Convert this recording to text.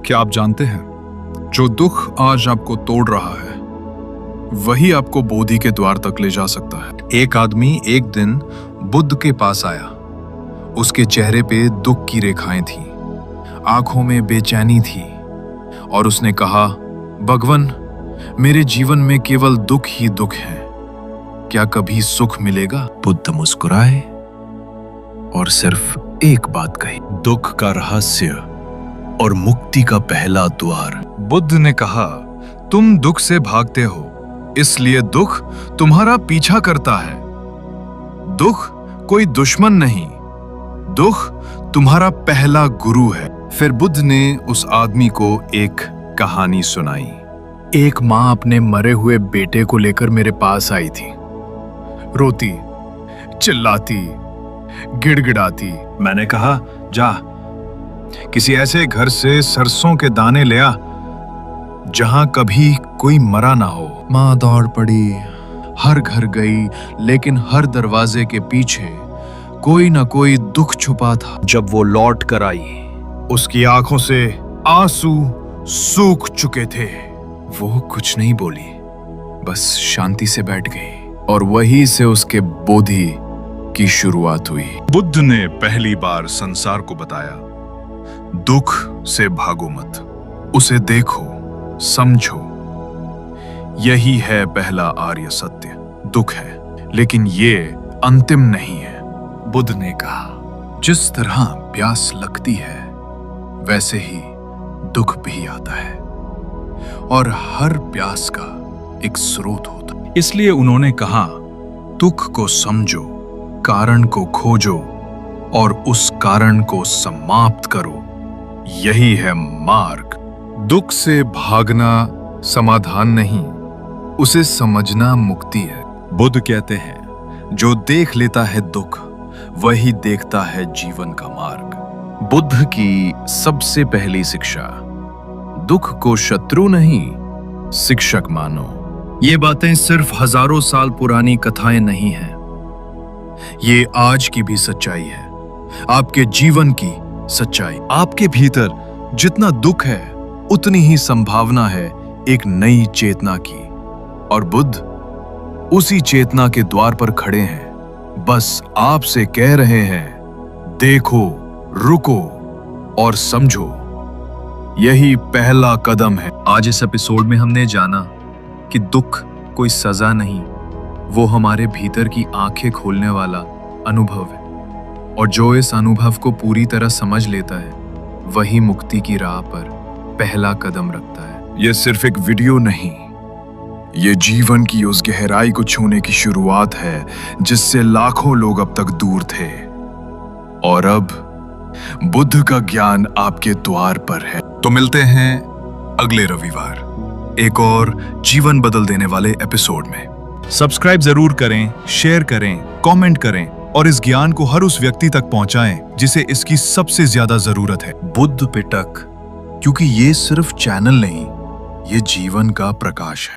क्या आप जानते हैं, जो दुख आज आपको तोड़ रहा है वही आपको बोधि के द्वार तक ले जा सकता है। एक आदमी एक दिन बुद्ध के पास आया। उसके चेहरे पे दुख की रेखाएं थीं, आंखों में बेचैनी थी और उसने कहा, भगवन, मेरे जीवन में केवल दुख ही दुख है, क्या कभी सुख मिलेगा? बुद्ध मुस्कुराए और सिर्फ एक बात कही, दुख का रहस्य और मुक्ति का पहला द्वार। बुद्ध ने कहा, तुम दुख से भागते हो, इसलिए दुख तुम्हारा पीछा करता है। दुख कोई दुश्मन नहीं, दुख तुम्हारा पहला गुरु है। फिर बुद्ध ने उस आदमी को एक कहानी सुनाई। एक माँ अपने मरे हुए बेटे को लेकर मेरे पास आई थी। रोती, चिल्लाती, गिड़गिड़ाती। मैंने कहा, जा किसी ऐसे घर से सरसों के दाने ले आ जहां कभी कोई मरा ना हो। माँ दौड़ पड़ी, हर घर गई, लेकिन हर दरवाजे के पीछे कोई ना कोई दुख छुपा था। जब वो लौट कर आई, उसकी आंखों से आंसू सूख चुके थे। वो कुछ नहीं बोली, बस शांति से बैठ गई और वहीं से उसके बोधि की शुरुआत हुई। बुद्ध ने पहली बार संसार को बताया, दुख से भागो मत, उसे देखो, समझो। यही है पहला आर्य सत्य। दुख है, लेकिन ये अंतिम नहीं है। बुद्ध ने कहा, जिस तरह प्यास लगती है वैसे ही दुख भी आता है और हर प्यास का एक स्रोत होता है। इसलिए उन्होंने कहा, दुख को समझो, कारण को खोजो और उस कारण को समाप्त करो। यही है मार्ग। दुख से भागना समाधान नहीं, उसे समझना मुक्ति है। बुद्ध कहते हैं, जो देख लेता है दुख वही देखता है जीवन का मार्ग। बुद्ध की सबसे पहली शिक्षा, दुख को शत्रु नहीं शिक्षक मानो। ये बातें सिर्फ हजारों साल पुरानी कथाएं नहीं हैं, ये आज की भी सच्चाई है, आपके जीवन की सच्चाई। आपके भीतर जितना दुख है उतनी ही संभावना है एक नई चेतना की, और बुद्ध उसी चेतना के द्वार पर खड़े हैं। बस आपसे कह रहे हैं, देखो, रुको और समझो। यही पहला कदम है। आज इस एपिसोड में हमने जाना कि दुख कोई सजा नहीं, वो हमारे भीतर की आंखें खोलने वाला अनुभव है, और जो इस अनुभव को पूरी तरह समझ लेता है वही मुक्ति की राह पर पहला कदम रखता है। यह सिर्फ एक वीडियो नहीं, ये जीवन की उस गहराई को छूने की शुरुआत है जिससे लाखों लोग अब तक दूर थे, और अब बुद्ध का ज्ञान आपके द्वार पर है। तो मिलते हैं अगले रविवार एक और जीवन बदल देने वाले एपिसोड में। सब्सक्राइब जरूर करें, शेयर करें, कमेंट करें और इस ज्ञान को हर उस व्यक्ति तक पहुंचाएं जिसे इसकी सबसे ज्यादा जरूरत है। बुद्ध पिटक, क्योंकि ये सिर्फ चैनल नहीं, ये जीवन का प्रकाश है।